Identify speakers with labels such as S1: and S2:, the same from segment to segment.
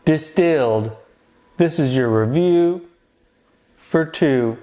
S1: Distilled. This is your review for 2.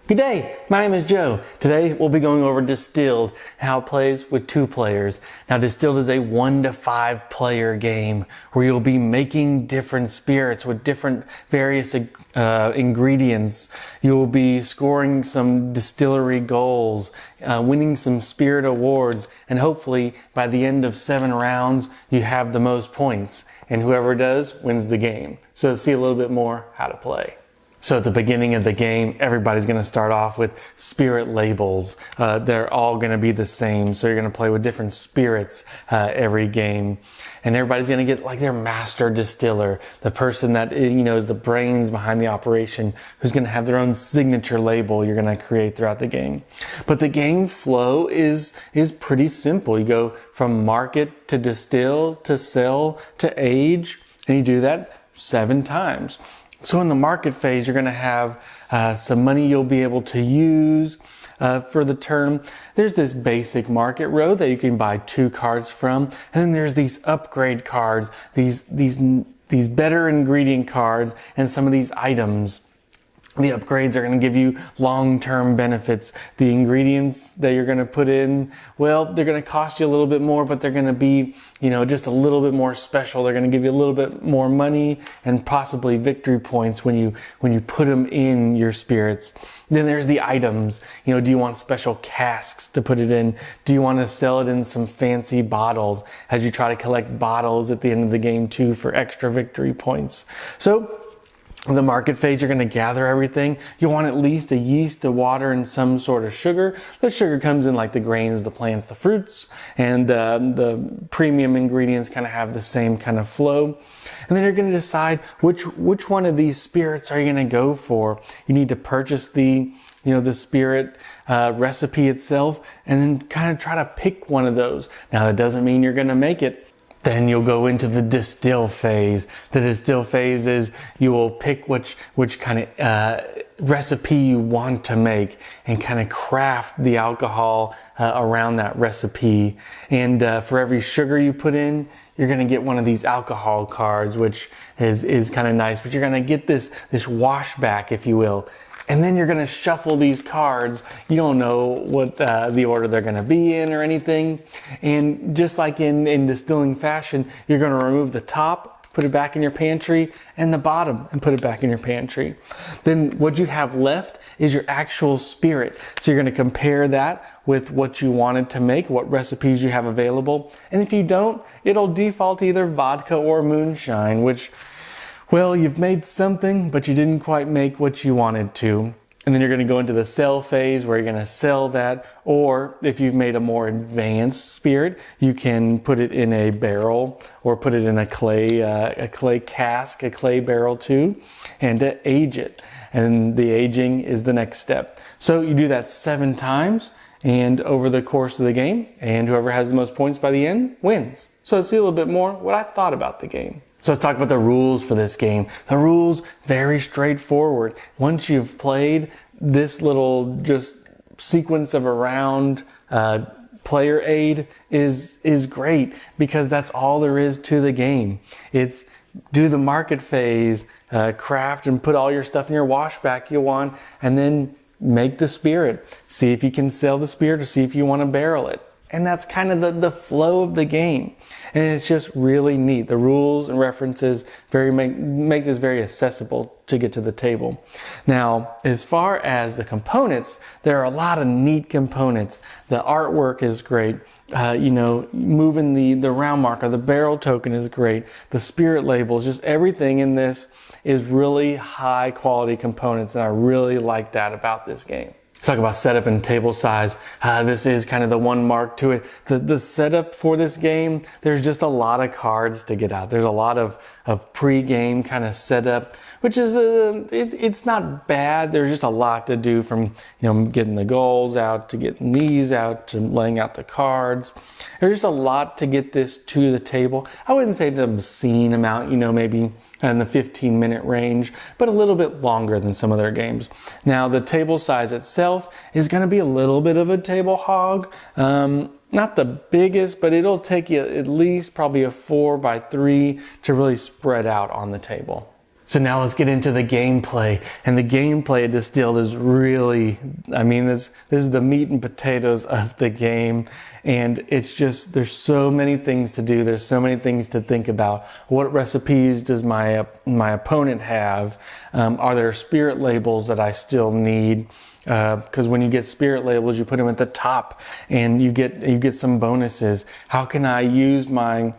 S1: Good day, my name is Joe. Today we'll be going over Distilled, how it plays with 2 players. Now Distilled is a 1 to 5 player game where you'll be making different spirits with different various ingredients. You'll be scoring some distillery goals, winning some spirit awards, and hopefully by the end of 7 rounds you have the most points, and whoever does wins the game. So see a little bit more how to play. So at the beginning of the game, everybody's going to start off with spirit labels. They're all going to be the same. So you're going to play with different spirits every game. And everybody's going to get like their master distiller, the person that, is the brains behind the operation, who's going to have their own signature label you're going to create throughout the game. But the game flow is pretty simple. You go from market to distill to sell to age, and you do that 7 times. So in the market phase, you're going to have some money you'll be able to use for the turn. There's this basic market row that you can buy 2 cards from, and then there's these upgrade cards, these better ingredient cards, and some of these items. The upgrades are going to give you long-term benefits. The ingredients that you're going to put in, well, they're going to cost you a little bit more, but they're going to be, just a little bit more special. They're going to give you a little bit more money and possibly victory points when you put them in your spirits. Then there's the items. Do you want special casks to put it in? Do you want to sell it in some fancy bottles as you try to collect bottles at the end of the game too for extra victory points? So in the market phase, you're going to gather everything. You want at least a yeast, a water, and some sort of sugar. The sugar comes in like the grains, the plants, the fruits, and the premium ingredients kind of have the same kind of flow. And then you're going to decide which one of these spirits are you going to go for. You need to purchase the spirit recipe itself, and then kind of try to pick one of those. Now that doesn't mean you're going to make it. Then you'll go into the distill phase. The distill phase is you will pick which kind of recipe you want to make and kind of craft the alcohol around that recipe. And for every sugar you put in, you're going to get one of these alcohol cards, which is kind of nice. But you're going to get this washback, if you will. And then you're going to shuffle these cards. You don't know what the order they're going to be in or anything. And just like in distilling fashion, you're going to remove the top, put it back in your pantry, and the bottom, and put it back in your pantry. Then what you have left is your actual spirit. So you're going to compare that with what you wanted to make, what recipes you have available. And if you don't, it'll default to either vodka or moonshine, which, well, you've made something, but you didn't quite make what you wanted to. And then you're going to go into the sell phase where you're going to sell that. Or if you've made a more advanced spirit, you can put it in a barrel or put it in a clay cask, a clay barrel too, and to age it. And the aging is the next step. So you do that 7 times and over the course of the game, and whoever has the most points by the end wins. So let's see a little bit more what I thought about the game. So let's talk about the rules for this game. The rules, very straightforward. Once you've played, this little just sequence of a round player aid is great because that's all there is to the game. It's do the market phase, craft and put all your stuff in your washback you want, and then make the spirit. See if you can sell the spirit or see if you want to barrel it. And that's kind of the flow of the game. And it's just really neat. The rules and references make this very accessible to get to the table. Now, as far as the components, there are a lot of neat components. The artwork is great. Moving the round marker, the barrel token is great. The spirit labels, just everything in this is really high quality components. And I really like that about this game. Let's talk about setup and table size. This is kind of the one mark to it. The setup for this game, there's just a lot of cards to get out. There's a lot of pre-game kind of setup, which is, it's not bad. There's just a lot to do from, getting the goals out to getting these out to laying out the cards. There's just a lot to get this to the table. I wouldn't say it's an obscene amount, maybe in the 15-minute range, but a little bit longer than some of their games. Now, the table size itself is going to be a little bit of a table hog. Not the biggest, but it'll take you at least probably a 4x3 to really spread out on the table. So now let's get into the gameplay. And the gameplay of Distilled is really, this is the meat and potatoes of the game. And it's just, there's so many things to do. There's so many things to think about. What recipes does my opponent have? Are there spirit labels that I still need? Because when you get spirit labels, you put them at the top and you get some bonuses. How can I use my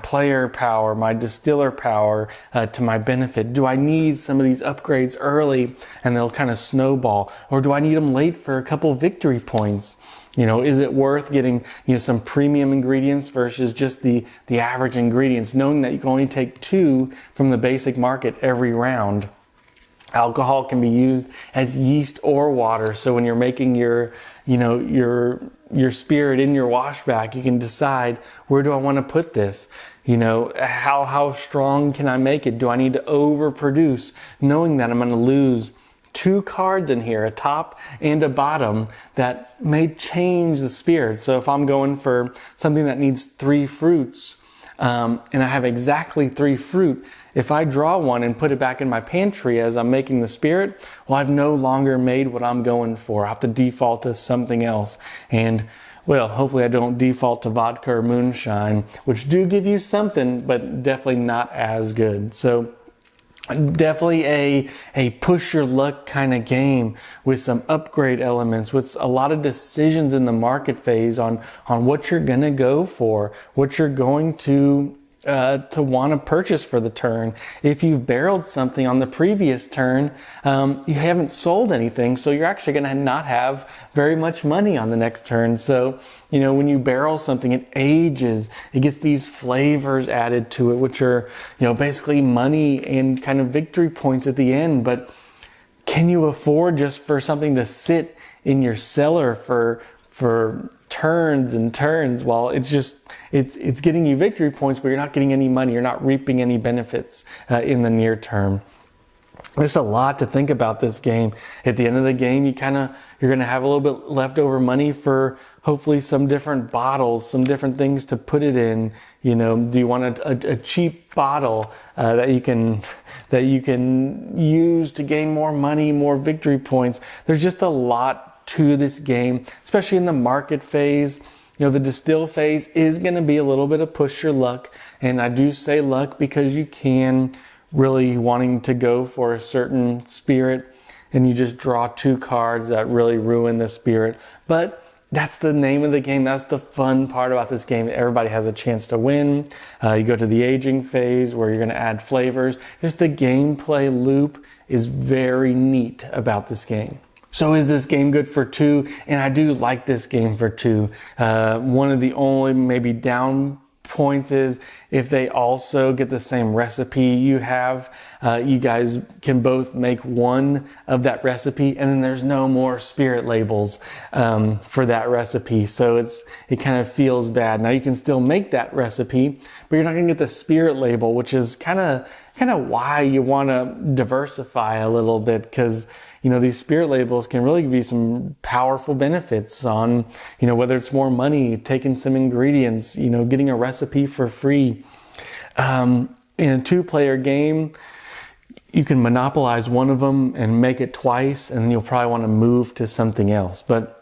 S1: player power, my distiller power to my benefit? Do I need some of these upgrades early and they'll kind of snowball? Or do I need them late for a couple victory points? Is it worth getting, some premium ingredients versus just the average ingredients, knowing that you can only take 2 from the basic market every round? Alcohol can be used as yeast or water. So when you're making your spirit in your washback, you can decide, where do I want to put this? How strong can I make it? Do I need to overproduce, knowing that I'm going to lose 2 cards in here, a top and a bottom, that may change the spirit. So if I'm going for something that needs 3 fruits, and I have exactly 3 fruit, if I draw one and put it back in my pantry as I'm making the spirit, well, I've no longer made what I'm going for. I have to default to something else. And, well, hopefully I don't default to vodka or moonshine, which do give you something, but definitely not as good. So definitely a push your luck kind of game with some upgrade elements, with a lot of decisions in the market phase on what you're going to go for, what you're going to want to purchase for the turn. If you've barreled something on the previous turn, you haven't sold anything, so you're actually going to not have very much money on the next turn. So, when you barrel something, it ages, it gets these flavors added to it, which are, basically money and kind of victory points at the end. But can you afford just for something to sit in your cellar for turns and turns? Well, it's getting you victory points, but you're not getting any money. You're not reaping any benefits in the near term. There's a lot to think about this game. At the end of the game, you're going to have a little bit leftover money for hopefully some different bottles, some different things to put it in. Do you want a cheap bottle that you can use to gain more money, more victory points? There's just a lot to this game, especially in the market phase. The distill phase is going to be a little bit of push your luck. And I do say luck because you can really wanting to go for a certain spirit and you just draw 2 cards that really ruin the spirit. But that's the name of the game. That's the fun part about this game. Everybody has a chance to win. You go to the aging phase where you're going to add flavors. Just the gameplay loop is very neat about this game. So is this game good for 2? And I do like this game for 2. One of the only maybe down points is if they also get the same recipe you have, you guys can both make one of that recipe, and then there's no more spirit labels for that recipe. So it kind of feels bad. Now you can still make that recipe, but you're not going to get the spirit label, which is kind of why you want to diversify a little bit, because these spirit labels can really give you some powerful benefits on, whether it's more money, taking some ingredients, getting a recipe for free. In a 2-player game, you can monopolize one of them and make it twice, and then you'll probably want to move to something else. But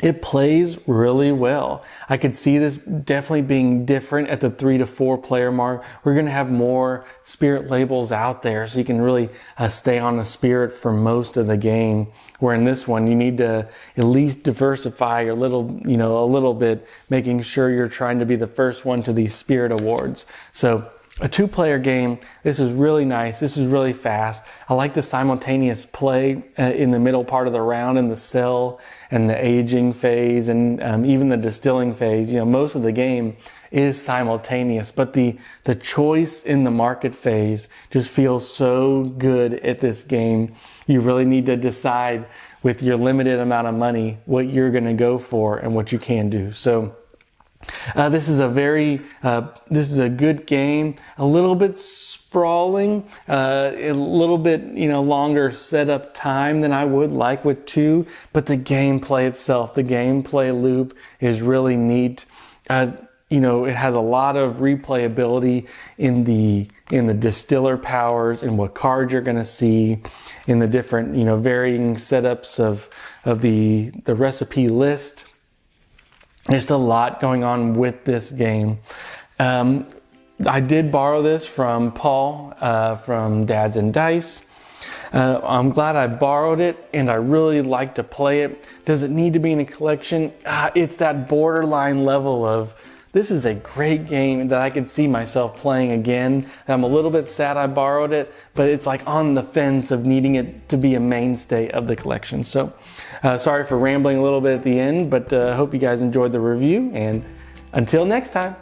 S1: it plays really well. I could see this definitely being different at the 3 to 4 player mark. We're going to have more spirit labels out there, so you can really stay on the spirit for most of the game. Where in this one, you need to at least diversify a little bit, making sure you're trying to be the first one to these spirit awards. So a 2-player game, this is really nice. This is really fast. I like the simultaneous play in the middle part of the round in the cell and the aging phase and even the distilling phase. Most of the game is simultaneous, but the choice in the market phase just feels so good at this game. You really need to decide with your limited amount of money what you're going to go for and what you can do. So This is a good game. A little bit sprawling, a little bit longer setup time than I would like with 2. But the gameplay itself, the gameplay loop is really neat. It has a lot of replayability in the distiller powers and what cards you're going to see in the different varying setups of the recipe list. There's a lot going on with this game. I did borrow this from Paul from Dads and Dice. I'm glad I borrowed it, and I really like to play it. Does it need to be in a collection? It's that borderline level of, this is a great game that I could see myself playing again. I'm a little bit sad I borrowed it, but it's like on the fence of needing it to be a mainstay of the collection. So sorry for rambling a little bit at the end, but I hope you guys enjoyed the review, and until next time.